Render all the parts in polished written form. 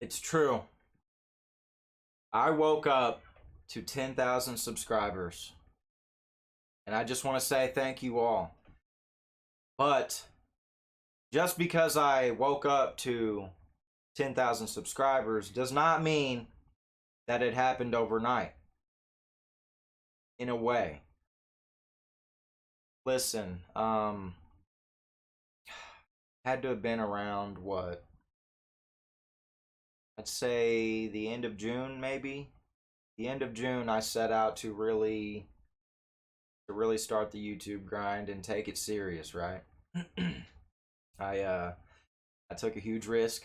It's true. I woke up to 10,000 subscribers, and I just want to say thank you all. But just because I woke up to 10,000 subscribers does not mean that it happened overnight. In a way. Listen, had to have been around what? I'd say the end of June, maybe. The end of June, I set out to really start the YouTube grind and take it serious, right? I I took a huge risk.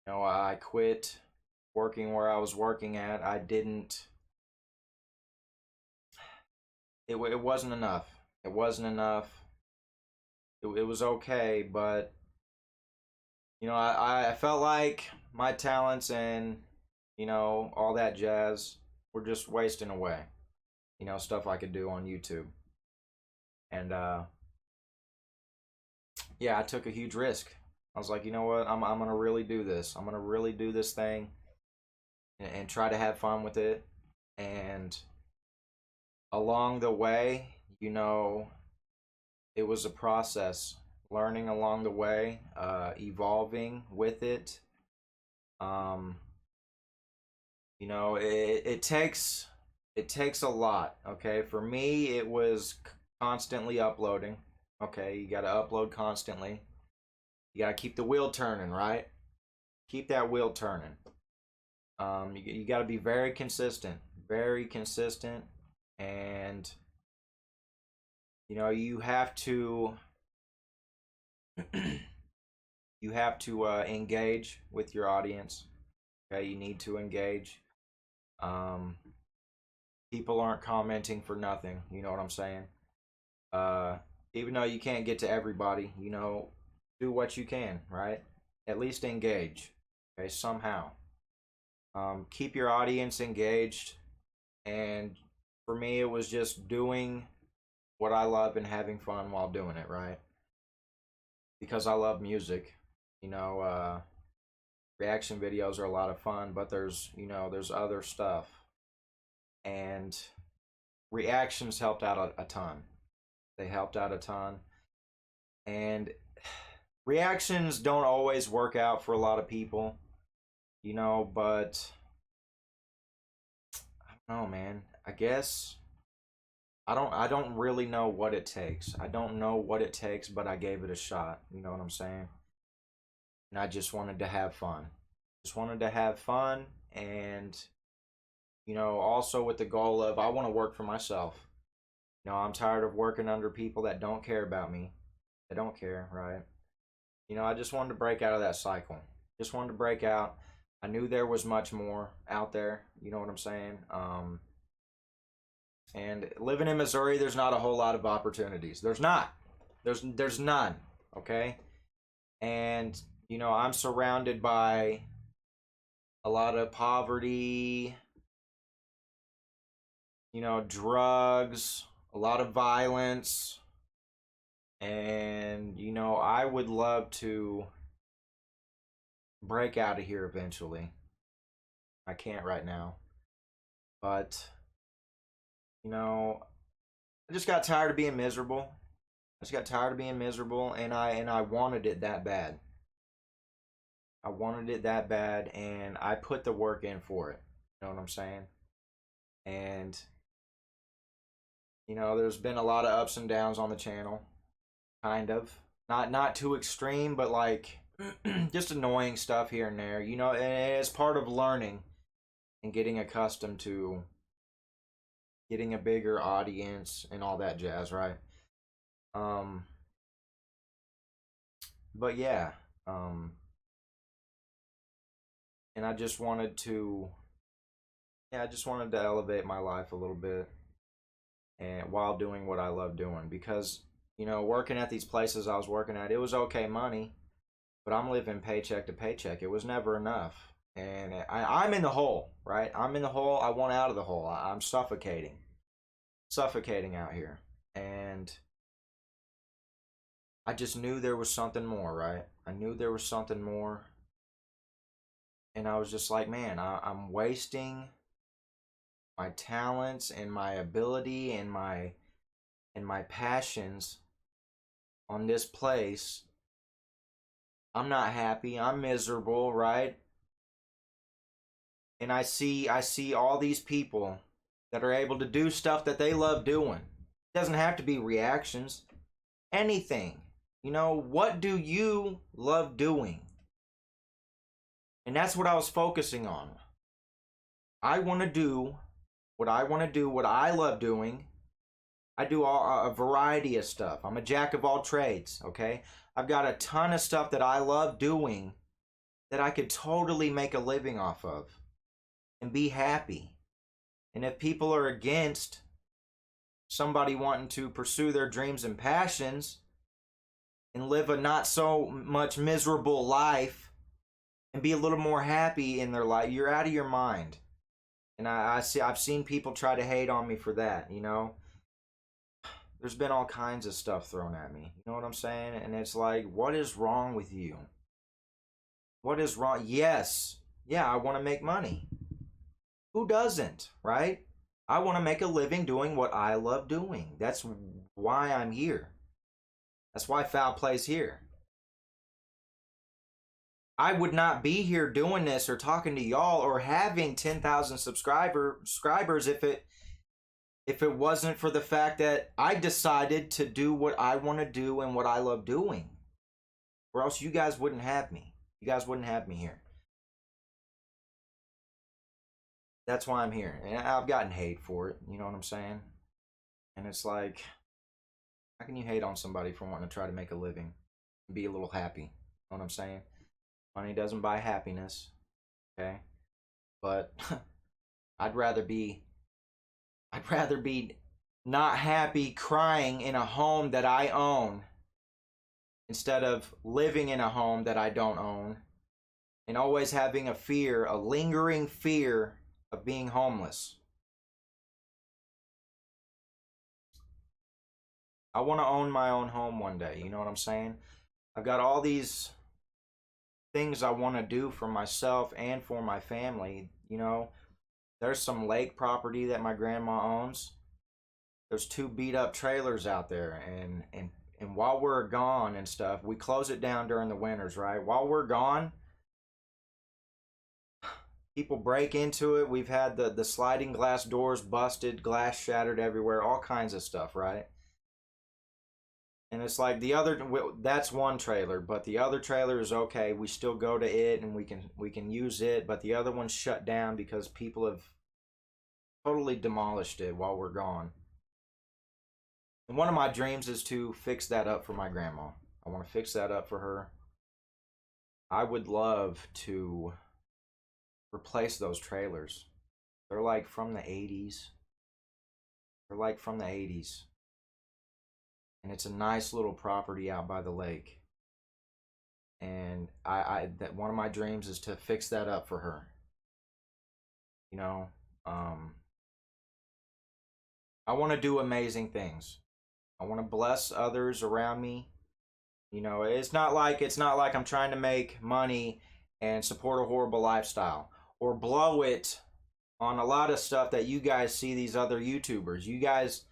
I quit working where I was working at. I didn't. It wasn't enough. It wasn't enough. It was okay, but I felt like my talents and all that jazz were just wasting away. Stuff I could do on YouTube. And yeah, I took a huge risk. I was like, you know what? I'm gonna really do this. I'm gonna really do this thing and try to have fun with it. And along the way, it was a process. Learning along the way, evolving with it. Um, it takes a lot. Okay, for me, it was constantly uploading. Okay, you got to upload constantly. You got to keep the wheel turning, right? Keep that wheel turning. You got to be very consistent, and you have to you have to engage with your audience. Okay, you need to engage. Um, People aren't commenting for nothing. You know what I'm saying? Uh, Even though you can't get to everybody, do what you can, right? At least engage. Okay, somehow. Keep your audience engaged, and for me, it was just doing what I love and having fun while doing it, right? Because I love music. You know, uh, Reaction videos are a lot of fun, but there's other stuff, and reactions helped out a ton. They helped out a ton, and reactions don't always work out for a lot of people, but I don't know, man. I guess I don't really know what it takes. I don't know what it takes, but I gave it a shot. You know what I'm saying? And I just wanted to have fun. Just wanted to have fun, and also with the goal of I want to work for myself. I'm tired of working under people that don't care about me. They don't care, right? I just wanted to break out of that cycle. Just wanted to break out. I knew there was much more out there. You know what I'm saying? And living in Missouri, there's not a whole lot of opportunities. There's not. There's none. Okay. And I'm surrounded by a lot of poverty. Drugs, a lot of violence, and I would love to break out of here eventually. I can't right now, but I just got tired of being miserable. I just got tired of being miserable, and I wanted it that bad. I wanted it that bad, and I put the work in for it. You know what I'm saying? And there's been a lot of ups and downs on the channel, kind of. Not too extreme, but like just annoying stuff here and there. And it's part of learning and getting accustomed to getting a bigger audience and all that jazz, right? Um, but yeah, um, and I just wanted to elevate my life a little bit, and while doing what I love doing, because working at these places I was working at, it was okay money, but I'm living paycheck to paycheck. It was never enough, and I'm in the hole, right? I'm in the hole. I want out of the hole. I'm suffocating out here, and I just knew there was something more, right? I knew there was something more, And I was just like, man, I'm wasting my talents and my ability and my passions on this place. I'm not happy. I'm miserable, right? And I see all these people that are able to do stuff that they love doing. It doesn't have to be reactions. Anything. You know, what do you love doing? And that's what I was focusing on. I want to do what I want to do, what I love doing. I do a variety of stuff. I'm a jack of all trades, okay? I've got a ton of stuff that I love doing that I could totally make a living off of and be happy. And if people are against somebody wanting to pursue their dreams and passions and live a not so much miserable life and be a little more happy in their life, you're out of your mind. And I've seen people try to hate on me for that, you know. There's been all kinds of stuff thrown at me. You know what I'm saying? And it's like, what is wrong with you? What is wrong? Yes. Yeah, I want to make money. Who doesn't, right? I want to make a living doing what I love doing. That's why I'm here. That's why FaulPlay's here. I would not be here doing this or talking to y'all or having 10,000 subscribers if it wasn't for the fact that I decided to do what I want to do and what I love doing. Or else you guys wouldn't have me. You guys wouldn't have me here. That's why I'm here. And I've gotten hate for it. You know what I'm saying? And it's like, how can you hate on somebody for wanting to try to make a living and be a little happy? You know what I'm saying? Money doesn't buy happiness. Okay? But I'd rather be not happy crying in a home that I own instead of living in a home that I don't own and always having a fear, a lingering fear of being homeless. I want to own my own home one day. You know what I'm saying? I've got all these things I want to do for myself and for my family. You know, there's some lake property that my grandma owns. There's 2 beat up trailers out there, and while we're gone and stuff, we close it down during the winters, right? While we're gone, people break into it. We've had the sliding glass doors busted, glass shattered everywhere, all kinds of stuff, right? And it's like that's one trailer, but the other trailer is okay. We still go to it and we can use it, but the other one's shut down because people have totally demolished it while we're gone. And one of my dreams is to fix that up for my grandma. I want to fix that up for her. I would love to replace those trailers. They're like from the 80s. They're like from the 80s. And it's a nice little property out by the lake. And that one of my dreams is to fix that up for her. You know, I want to do amazing things. I want to bless others around me. You know, it's not like I'm trying to make money and support a horrible lifestyle or blow it on a lot of stuff that you guys see these other YouTubers. You guys,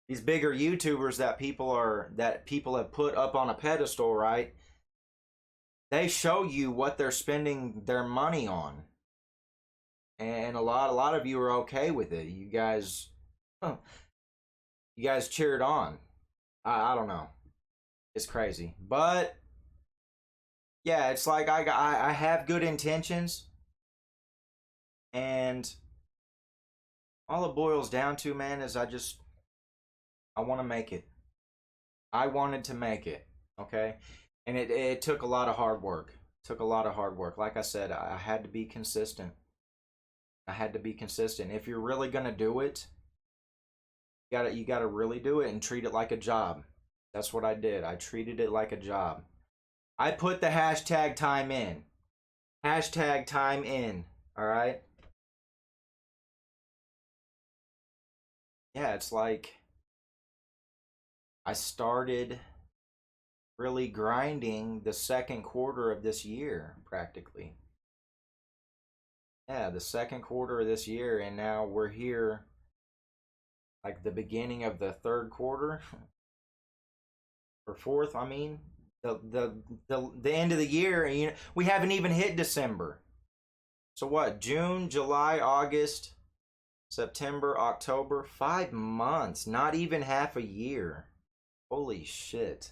these bigger YouTubers that people have put up on a pedestal, right? They show you what they're spending their money on. And a lot of you are okay with it. You guys cheered on. I don't know. It's crazy. But yeah, it's like I have good intentions, and all it boils down to, man, is I want to make it. I wanted to make it, okay? And it took a lot of hard work. It took a lot of hard work. Like I said, I had to be consistent. I had to be consistent. If you're really gonna do it, you gotta really do it and treat it like a job. That's what I did. I treated it like a job. I put the hashtag time in. Hashtag time in. All right. Yeah, it's like I started really grinding the second quarter of this year, practically. Yeah, the second quarter of this year, and now we're here, like the beginning of the third quarter or fourth. I mean, the end of the year, and we haven't even hit December. So what? June, July, August, September, October, 5 months, not even half a year. Holy shit.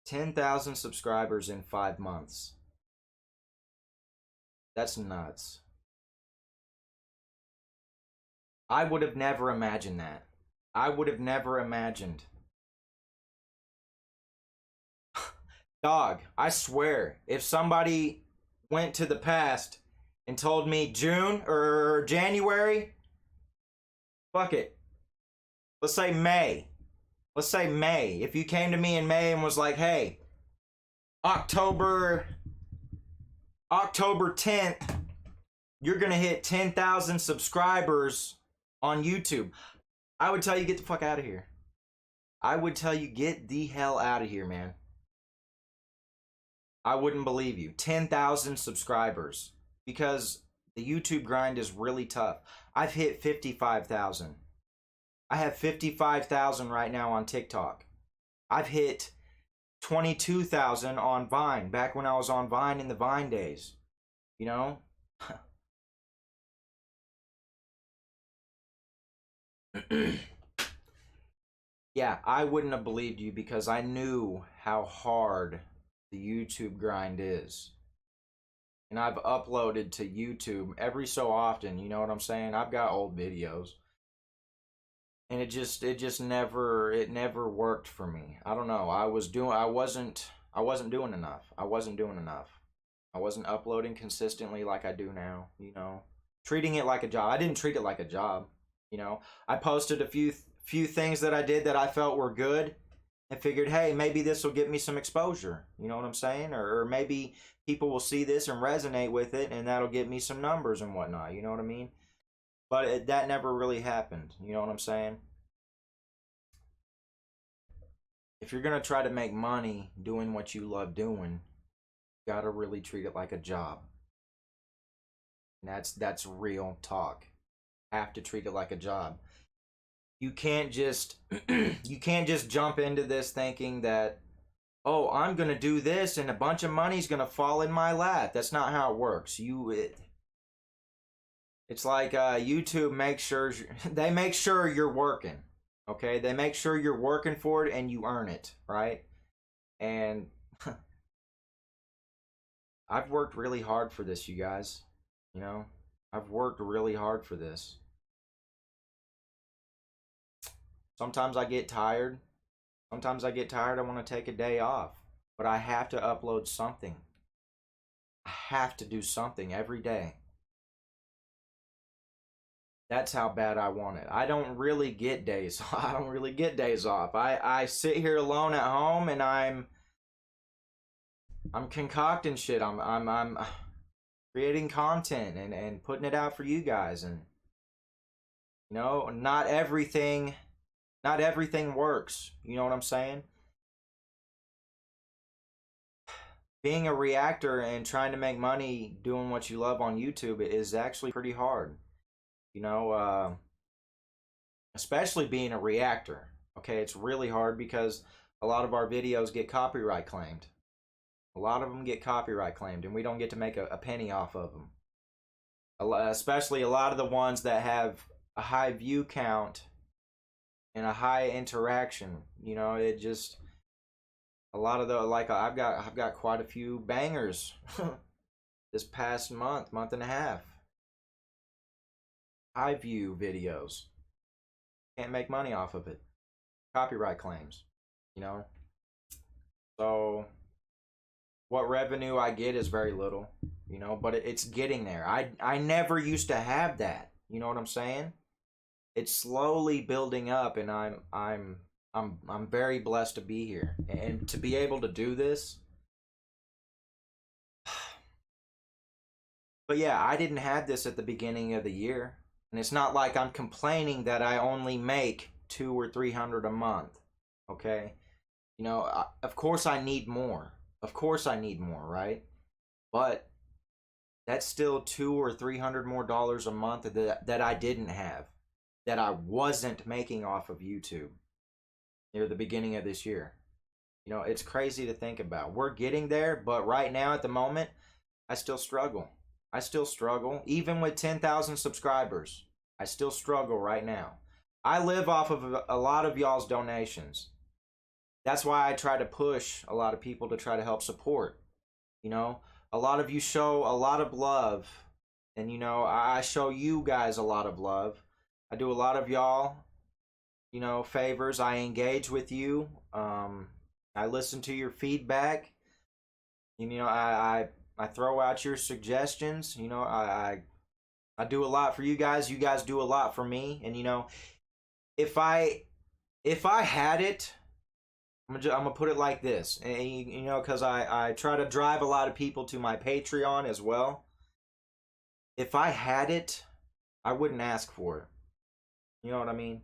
10,000 subscribers in 5 months. That's nuts. I would have never imagined that. I would have never imagined. Dog, I swear, if somebody went to the past and told me June or January, fuck it. Let's say May. Let's say May. If you came to me in May and was like, hey, October 10th, you're gonna hit 10,000 subscribers on YouTube, I would tell you get the fuck out of here. I would tell you get the hell out of here, man. I wouldn't believe you. 10,000 subscribers. Because the YouTube grind is really tough. I've hit 55,000. I have 55,000 right now on TikTok. I've hit 22,000 on Vine, back when I was on Vine in the Vine days. You know? Yeah, I wouldn't have believed you because I knew how hard the YouTube grind is. And I've uploaded to YouTube every so often, you know what I'm saying? I've got old videos. And it just never worked for me. I don't know. I wasn't doing enough. I wasn't doing enough. I wasn't uploading consistently like I do now, you know. Treating it like a job. I didn't treat it like a job, you know. I posted a few things that I did that I felt were good and figured, hey, maybe this will get me some exposure. You know what I'm saying? Or maybe people will see this and resonate with it, and that'll get me some numbers and whatnot. You know what I mean? But that never really happened. You know what I'm saying? If you're going to try to make money doing what you love doing, you got to really treat it like a job. And that's real talk. Have to treat it like a job. You can't just you can't just jump into this thinking that, oh, I'm gonna do this and a bunch of money's gonna fall in my lap. That's not how it works. It's like YouTube makes sure they make sure you're working. Okay, they make sure you're working for it and you earn it, right? And I've worked really hard for this, you guys. You know, I've worked really hard for this. Sometimes I get tired. Sometimes I get tired. I want to take a day off. But I have to upload something. I have to do something every day. That's how bad I want it. I don't really get days. I don't really get days off. I sit here alone at home and I'm concocting shit. I'm creating content and putting it out for you guys, and you know, not everything works. You know what I'm saying? Being a reactor and trying to make money doing what you love on YouTube is actually pretty hard. You know, especially being a reactor. Okay, it's really hard because a lot of our videos get copyright claimed. A lot of them get copyright claimed, and we don't get to make a penny off of them. Especially a lot of the ones that have a high view count and a high interaction. You know, it just a lot of the like I've got quite a few bangers this past month and a half. High view videos. Can't make money off of it. Copyright claims, you know. So what revenue I get is very little, you know, but it's getting there. I never used to have that. You know what I'm saying? It's slowly building up, and I'm very blessed to be here and to be able to do this. But yeah, I didn't have this at the beginning of the year. And it's not like I'm complaining that I only make 200 or 300 a month. Okay? You know, of course I need more. Of course I need more, right? But that's still $200 or $300 more a month that I didn't have, that I wasn't making off of YouTube near the beginning of this year. You know, it's crazy to think about. We're getting there, but right now at the moment, I still struggle. I still struggle. Even with 10,000 subscribers, I still struggle right now. I live off of a lot of y'all's donations. That's why I try to push a lot of people to try to help support. You know, a lot of you show a lot of love. And, you know, I show you guys a lot of love. I do a lot of y'all, you know, favors. I engage with you. I listen to your feedback. You know, I throw out your suggestions. You know, I do a lot for you guys. You guys do a lot for me. And, you know, if I had it, I'm gonna put it like this, and you know, because I try to drive a lot of people to my Patreon as well. If I had it, I wouldn't ask for it. You know what I mean?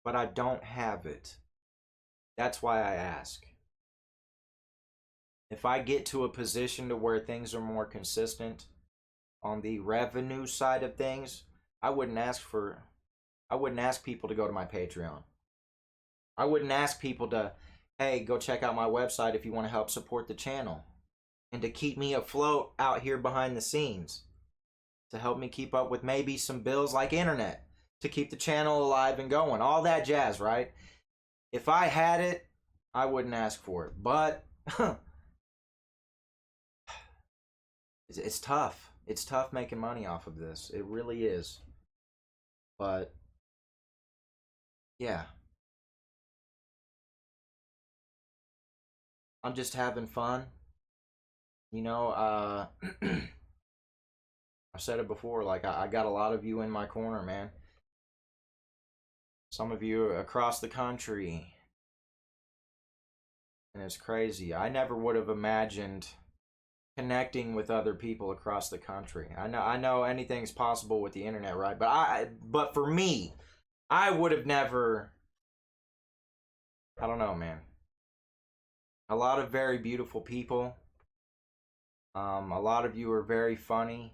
But I don't have it. That's why I ask. If I get to a position to where things are more consistent on the revenue side of things, I wouldn't ask people to go to my Patreon. I wouldn't ask people to, hey, go check out my website if you want to help support the channel. And to keep me afloat out here behind the scenes. To help me keep up with maybe some bills like internet. To keep the channel alive and going. All that jazz, right? If I had it, I wouldn't ask for it. But it's tough. It's tough making money off of this. It really is. But yeah. I'm just having fun. You know, I said it before, like I got a lot of you in my corner, man. Some of you across the country. And it's crazy. I never would have imagined connecting with other people across the country. I know anything's possible with the internet, right? But for me, I would have never, I don't know, man. A lot of very beautiful people. A lot of you are very funny.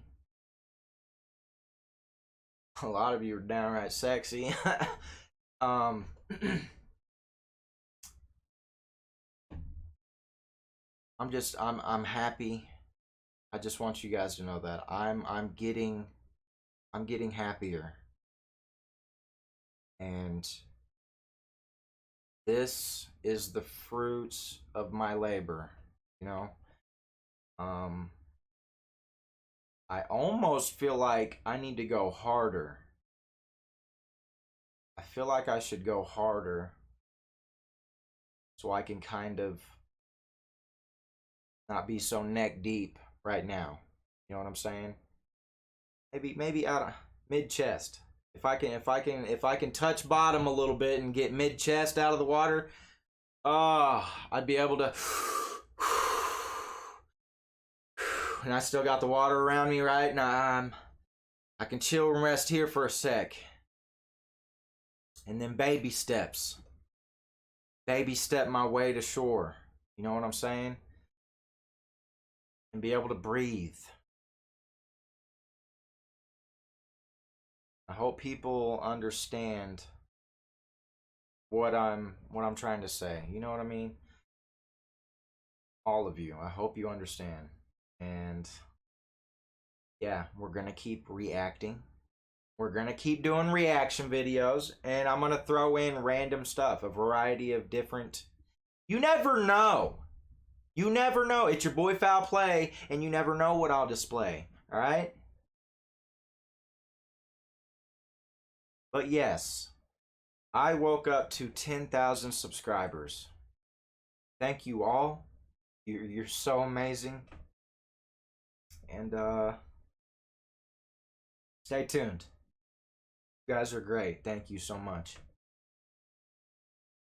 A lot of you are downright sexy. I'm happy. I just want you guys to know that I'm getting happier. And this is the fruits of my labor, you know? I almost feel like I need to go harder. I feel like I should go harder so I can kind of not be so neck deep right now. You know what I'm saying? Maybe out of mid chest. If I can touch bottom a little bit and get mid chest out of the water, I'd be able to. And I still got the water around me, right? And I can chill and rest here for a sec. And then baby steps. Baby step my way to shore. You know what I'm saying? And be able to breathe. I hope people understand what I'm trying to say. You know what I mean? All of you. I hope you understand. And yeah, we're gonna keep reacting. We're gonna keep doing reaction videos, and I'm gonna throw in random stuff, a variety of different. You never know. You never know. It's your boy FaulPlay, and you never know what I'll display. All right. But yes, I woke up to 10,000 subscribers. Thank you all. You're so amazing. And stay tuned. You guys are great. Thank you so much.